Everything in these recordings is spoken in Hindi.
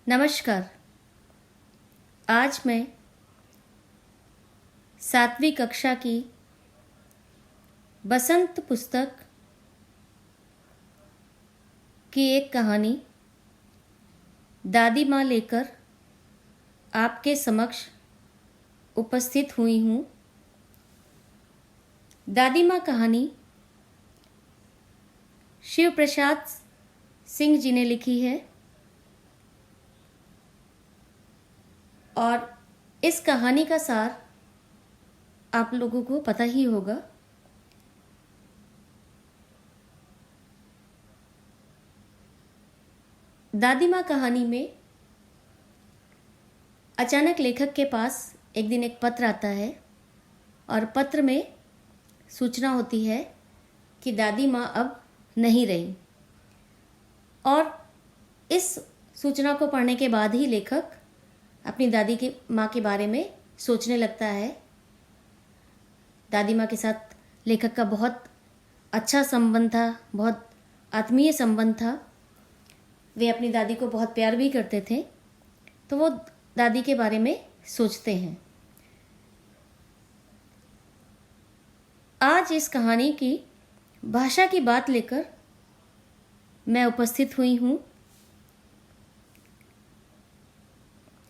नमस्कार। आज मैं 7वीं कक्षा की बसंत पुस्तक की एक कहानी दादी माँ लेकर आपके समक्ष उपस्थित हुई हूँ। दादी माँ कहानी शिव प्रसाद सिंह जी ने लिखी है और इस कहानी का सार आप लोगों को पता ही होगा। दादी माँ कहानी में अचानक लेखक के पास एक दिन एक पत्र आता है और पत्र में सूचना होती है कि दादी माँ अब नहीं रही। और इस सूचना को पढ़ने के बाद ही लेखक अपनी दादी की माँ के बारे में सोचने लगता है। दादी माँ के साथ लेखक का बहुत अच्छा संबंध था, बहुत आत्मीय संबंध था। वे अपनी दादी को बहुत प्यार भी करते थे, तो वो दादी के बारे में सोचते हैं। आज इस कहानी की भाषा की बात लेकर मैं उपस्थित हुई हूँ।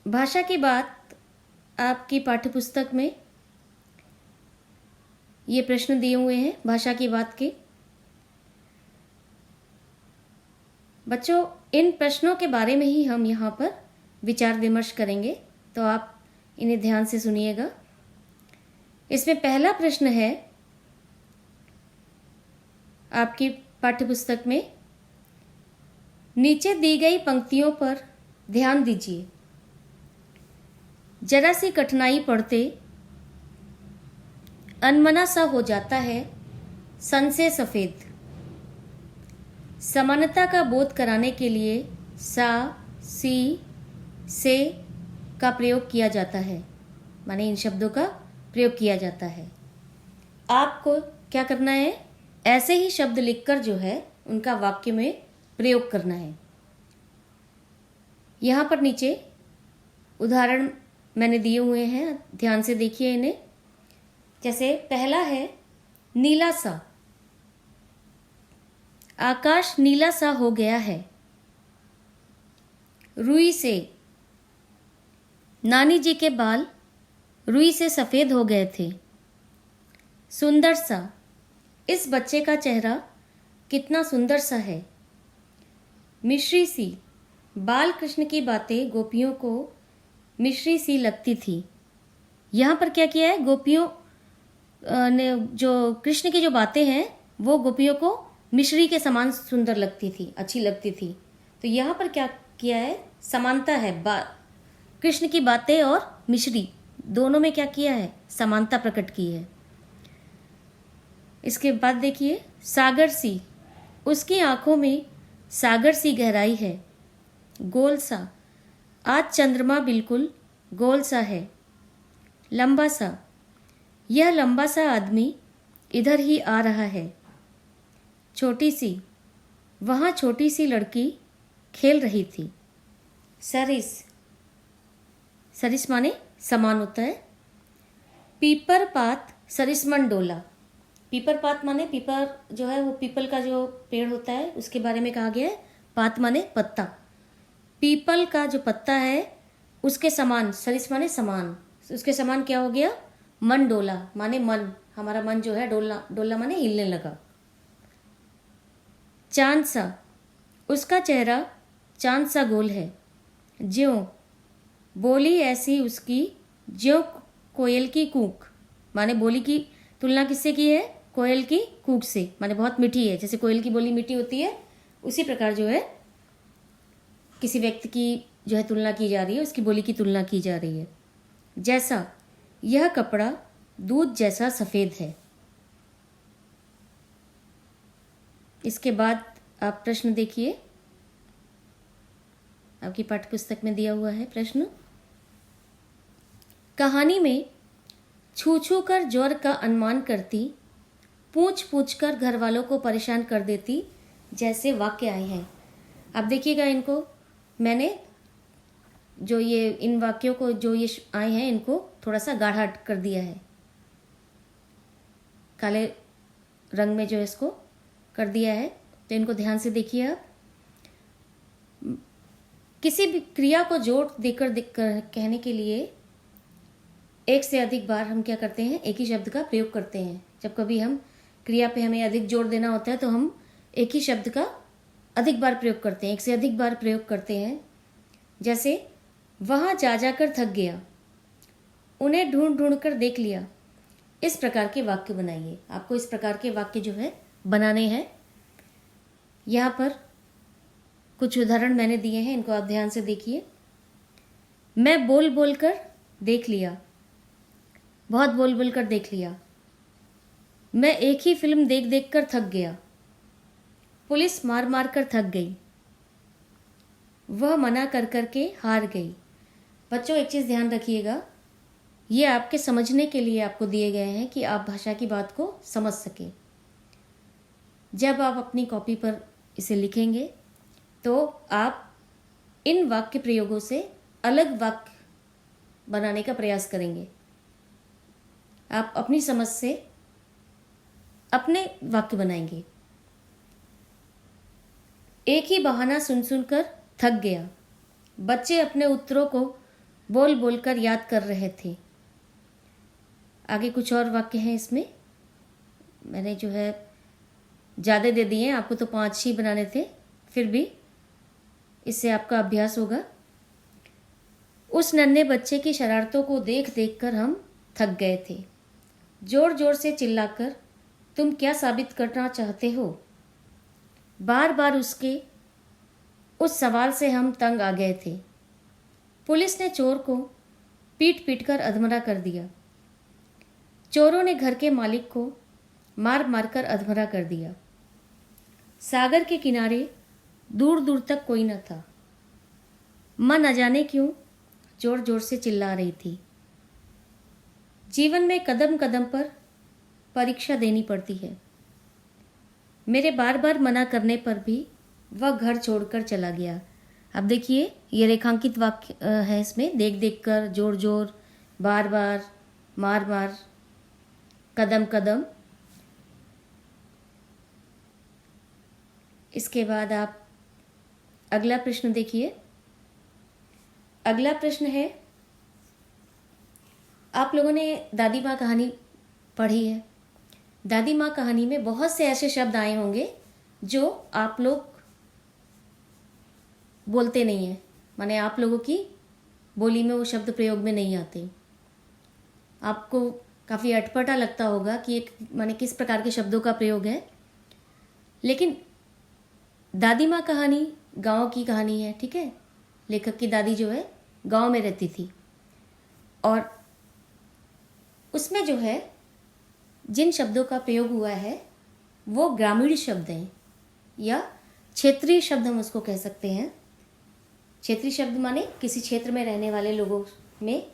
भाषा की बात आपकी पाठ्यपुस्तक में ये प्रश्न दिए हुए हैं भाषा की बात के। बच्चों, इन प्रश्नों के बारे में ही हम यहाँ पर विचार विमर्श करेंगे, तो आप इन्हें ध्यान से सुनिएगा। इसमें पहला प्रश्न है आपकी पाठ्यपुस्तक में, नीचे दी गई पंक्तियों पर ध्यान दीजिए। जरा सी कठिनाई पड़ते अनमना सा हो जाता है सन से सफ़ेद। समानता का बोध कराने के लिए सा, सी, से का प्रयोग किया जाता है, माने इन शब्दों का प्रयोग किया जाता है। आपको क्या करना है, ऐसे ही शब्द लिखकर जो है उनका वाक्य में प्रयोग करना है। यहाँ पर नीचे उदाहरण मैंने दिए हुए हैं, ध्यान से देखिए इन्हें। जैसे पहला है नीला सा, आकाश नीला सा हो गया है। रुई से, नानी जी के बाल रुई से सफ़ेद हो गए थे। सुंदर सा, इस बच्चे का चेहरा कितना सुंदर सा है। मिश्री सी, बाल कृष्ण की बातें गोपियों को मिश्री सी लगती थी। यहाँ पर क्या किया है, गोपियों ने जो कृष्ण की जो बातें हैं वो गोपियों को मिश्री के समान सुंदर लगती थी, अच्छी लगती थी। तो यहाँ पर क्या किया है, समानता है। कृष्ण की बातें और मिश्री दोनों में क्या किया है, समानता प्रकट की है। इसके बाद देखिए सागर सी, उसकी आंखों में सागर सी गहराई है। गोल सा, आज चंद्रमा बिल्कुल गोल सा है। लंबा सा, यह लंबा सा आदमी इधर ही आ रहा है। छोटी सी, वहाँ छोटी सी लड़की खेल रही थी। सरिस, सरिस माने समान होता है। पीपर पात सरिसमन डोला, पीपर पात माने पीपर जो है वो पीपल का जो पेड़ होता है उसके बारे में कहा गया है। पात माने पत्ता, पीपल का जो पत्ता है उसके समान, सरिस माने समान, उसके समान क्या हो गया, मन डोला माने मन, हमारा मन जो है डोला, डोला माने हिलने लगा। चांद सा, उसका चेहरा चांद सा गोल है। ज्यों, बोली ऐसी उसकी ज्यों कोयल की कूक, माने बोली की तुलना किससे की है, कोयल की कूक से, माने बहुत मीठी है। जैसे कोयल की बोली मीठी होती है, उसी प्रकार जो है किसी व्यक्ति की जो है तुलना की जा रही है, उसकी बोली की तुलना की जा रही है। जैसा, यह कपड़ा दूध जैसा सफ़ेद है। इसके बाद आप प्रश्न देखिए, आपकी पाठ्यपुस्तक में दिया हुआ है प्रश्न। कहानी में छू छू कर ज्वर का अनुमान करती, पूछ पूछ कर घर वालों को परेशान कर देती, जैसे वाक्य आए हैं। अब देखिएगा, इनको मैंने जो ये इन वाक्यों को जो ये आए हैं इनको थोड़ा सा गाढ़ा कर दिया है, काले रंग में जो इसको कर दिया है। तो इनको ध्यान से देखिए आप। किसी भी क्रिया को जोड़ देकर कहने के लिए एक से अधिक बार हम क्या करते हैं, एक ही शब्द का प्रयोग करते हैं। जब कभी हम क्रिया पे हमें अधिक जोर देना होता है तो हम एक ही शब्द का अधिक बार प्रयोग करते हैं, एक से अधिक बार प्रयोग करते हैं। जैसे वहाँ जा जाकर थक गया, उन्हें ढूंढ ढूंढ कर देख लिया। इस प्रकार के वाक्य बनाइए। आपको इस प्रकार के वाक्य जो है बनाने हैं। यहाँ पर कुछ उदाहरण मैंने दिए हैं, इनको आप ध्यान से देखिए। मैं बोल बोल कर देख लिया, बहुत बोल बोल कर देख लिया। मैं एक ही फिल्म देख देख कर थक गया, पुलिस मार मार कर थक गई। वह मना कर कर के हार गई। बच्चों एक चीज़ ध्यान रखिएगा, ये आपके समझने के लिए आपको दिए गए हैं कि आप भाषा की बात को समझ सकें। जब आप अपनी कॉपी पर इसे लिखेंगे तो आप इन वाक्य प्रयोगों से अलग वाक्य बनाने का प्रयास करेंगे। आप अपनी समझ से अपने वाक्य बनाएंगे। एक ही बहाना सुन सुनकर थक गया। बच्चे अपने उत्तरों को बोल बोल कर याद कर रहे थे। आगे कुछ और वाक्य हैं इसमें, मैंने जो है ज़्यादा दे दिए हैं, आपको तो 5 ही बनाने थे, फिर भी इससे आपका अभ्यास होगा। उस नन्हे बच्चे की शरारतों को देख देख कर हम थक गए थे। जोर जोर से चिल्लाकर तुम क्या साबित करना चाहते हो? बार बार उसके उस सवाल से हम तंग आ गए थे। पुलिस ने चोर को पीट पीट कर अधमरा कर दिया। चोरों ने घर के मालिक को मार मार कर अधमरा कर दिया। सागर के किनारे दूर दूर तक कोई न था। माँ न जाने क्यों जोर जोर से चिल्ला रही थी। जीवन में कदम कदम पर परीक्षा देनी पड़ती है। मेरे बार बार मना करने पर भी वह घर छोड़कर चला गया। अब देखिए ये रेखांकित वाक्य है, इसमें देख देख कर, जोर जोर, बार बार, मार मार, कदम कदम। इसके बाद आप अगला प्रश्न देखिए। अगला प्रश्न है, आप लोगों ने दादी माँ कहानी पढ़ी है। दादी माँ कहानी में बहुत से ऐसे शब्द आए होंगे जो आप लोग बोलते नहीं हैं, माने आप लोगों की बोली में वो शब्द प्रयोग में नहीं आते। आपको काफ़ी अटपटा लगता होगा कि एक माने किस प्रकार के शब्दों का प्रयोग है। लेकिन दादी माँ कहानी गांव की कहानी है, ठीक है। लेखक की दादी जो है गांव में रहती थी और उसमें जो है जिन शब्दों का प्रयोग हुआ है वो ग्रामीण शब्द हैं या क्षेत्रीय शब्द हम उसको कह सकते हैं। क्षेत्रीय शब्द माने किसी क्षेत्र में रहने वाले लोगों में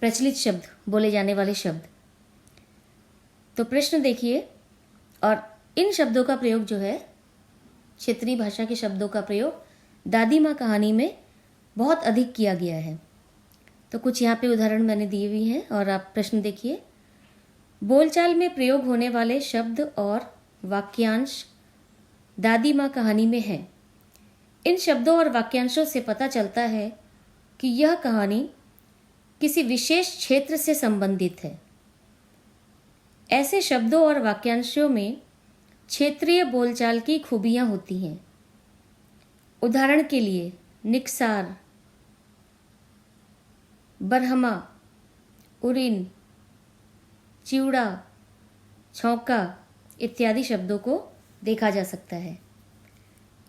प्रचलित शब्द, बोले जाने वाले शब्द। तो प्रश्न देखिए, और इन शब्दों का प्रयोग जो है, क्षेत्रीय भाषा के शब्दों का प्रयोग दादी माँ कहानी में बहुत अधिक किया गया है। तो कुछ यहाँ पे उदाहरण मैंने दिए हुए हैं और आप प्रश्न देखिए। बोलचाल में प्रयोग होने वाले शब्द और वाक्यांश दादी माँ कहानी में हैं। इन शब्दों और वाक्यांशों से पता चलता है कि यह कहानी किसी विशेष क्षेत्र से संबंधित है। ऐसे शब्दों और वाक्यांशों में क्षेत्रीय बोलचाल की खूबियाँ होती हैं। उदाहरण के लिए निकसार, बरहमा, उरिन, चिवड़ा, छौंका इत्यादि शब्दों को देखा जा सकता है।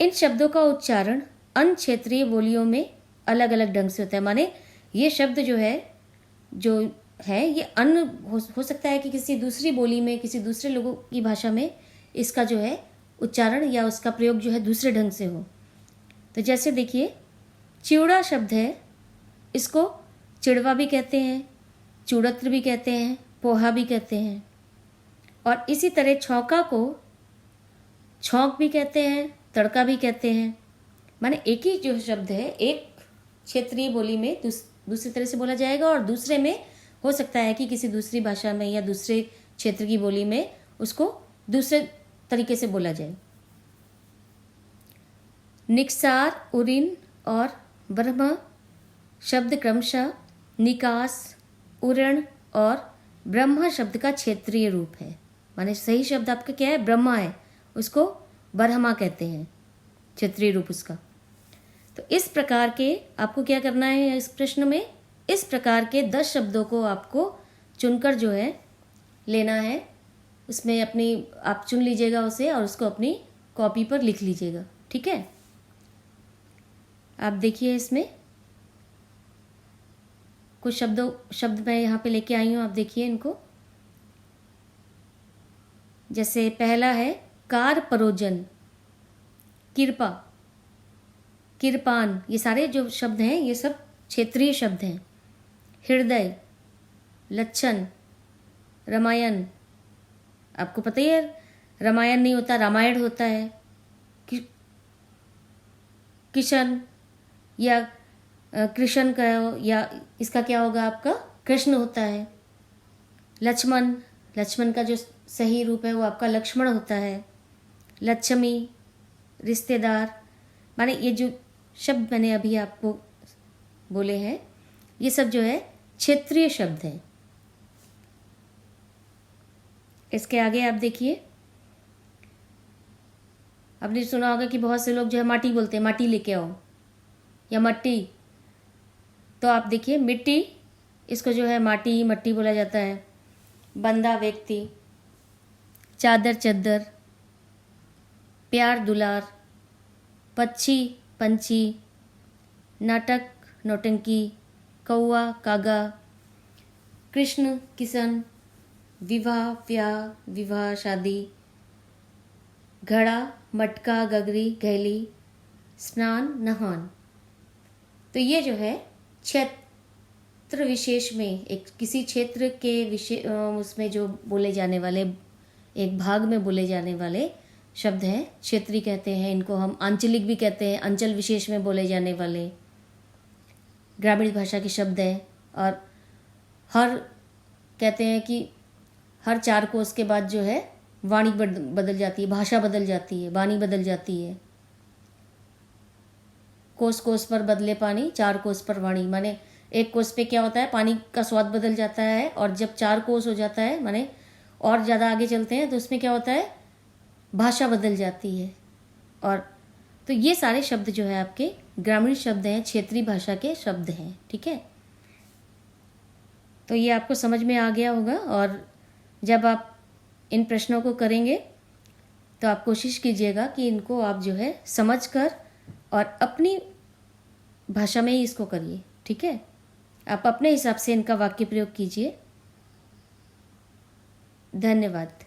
इन शब्दों का उच्चारण अन्य क्षेत्रीय बोलियों में अलग अलग ढंग से होता है। माने ये शब्द जो है ये अन्य हो सकता है कि किसी दूसरी बोली में, किसी दूसरे लोगों की भाषा में इसका जो है उच्चारण या उसका प्रयोग जो है दूसरे ढंग से हो। तो जैसे देखिए चिवड़ा शब्द है, इसको चिड़वा भी कहते हैं, चूड़त्र भी कहते हैं, पोहा भी कहते हैं। और इसी तरह छौंका को छौंक भी कहते हैं, तड़का भी कहते हैं। माने एक ही जो शब्द है, एक क्षेत्रीय बोली में दूसरी तरह से बोला जाएगा, और दूसरे में हो सकता है कि किसी दूसरी भाषा में या दूसरे क्षेत्र की बोली में उसको दूसरे तरीके से बोला जाए। निक्सार, उरिन और ब्रह्म शब्द क्रमशः निकास, उरण और ब्रह्मा शब्द का क्षेत्रीय रूप है। माने सही शब्द आपका क्या है? ब्रह्मा है, उसको ब्रह्मा कहते हैं, क्षेत्रीय रूप उसका। तो इस प्रकार के आपको क्या करना है इस प्रश्न में? इस प्रकार के 10 शब्दों को आपको चुनकर जो है लेना है। उसमें अपनी आप चुन लीजिएगा उसे और उसको अपनी कॉपी पर लिख लीजिएगा, ठीक है। आप देखिए इसमें कुछ शब्द मैं यहाँ पे लेके आई हूँ, आप देखिए इनको। जैसे पहला है कार परोजन, कृपा, कृपान, ये सारे जो शब्द हैं ये सब क्षेत्रीय शब्द हैं। हृदय, लक्षण, रामायण, आपको पता ही है रामायण नहीं होता, रामायण होता है। किशन या कृष्ण का, या इसका क्या होगा आपका? कृष्ण होता है। लक्ष्मण, लक्ष्मण का जो सही रूप है वो आपका लक्ष्मण होता है। लक्ष्मी, रिश्तेदार, माने ये जो शब्द मैंने अभी आपको बोले हैं ये सब जो है क्षेत्रीय शब्द हैं। इसके आगे आप देखिए, आपने सुना होगा कि बहुत से लोग जो है माटी बोलते हैं, माटी लेके आओ या मट्टी। तो आप देखिए मिट्टी, इसको जो है माटी मट्टी बोला जाता है। बंदा व्यक्ति, चादर चद्दर, प्यार दुलार, पक्षी पंछी, नाटक नौटंकी, कौआ कागा, कृष्ण किशन, विवाह ब्याह विवाह शादी, घड़ा मटका गगरी गैली, स्नान नहान। तो ये जो है क्षेत्र विशेष में एक किसी क्षेत्र के विशेष उसमें जो बोले जाने वाले एक भाग में बोले जाने वाले शब्द हैं, क्षेत्रीय कहते हैं इनको। हम आंचलिक भी कहते हैं, अंचल विशेष में बोले जाने वाले ग्रामीण भाषा के शब्द हैं। और हर कहते हैं कि हर 4 कोस के बाद जो है वाणी बदल जाती है, भाषा बदल जाती है, वाणी बदल जाती है। कोस कोस पर बदले पानी, 4 कोस पर वाणी। माने एक कोस पे क्या होता है, पानी का स्वाद बदल जाता है, और जब 4 कोस हो जाता है माने और ज़्यादा आगे चलते हैं तो उसमें क्या होता है, भाषा बदल जाती है। और तो ये सारे शब्द जो है आपके ग्रामीण शब्द हैं, क्षेत्रीय भाषा के शब्द हैं, ठीक है। तो ये आपको समझ में आ गया होगा। और जब आप इन प्रश्नों को करेंगे तो आप कोशिश कीजिएगा कि इनको आप जो है समझकर और अपनी भाषा में ही इसको करिए, ठीक है। आप अपने हिसाब से इनका वाक्य प्रयोग कीजिए। धन्यवाद।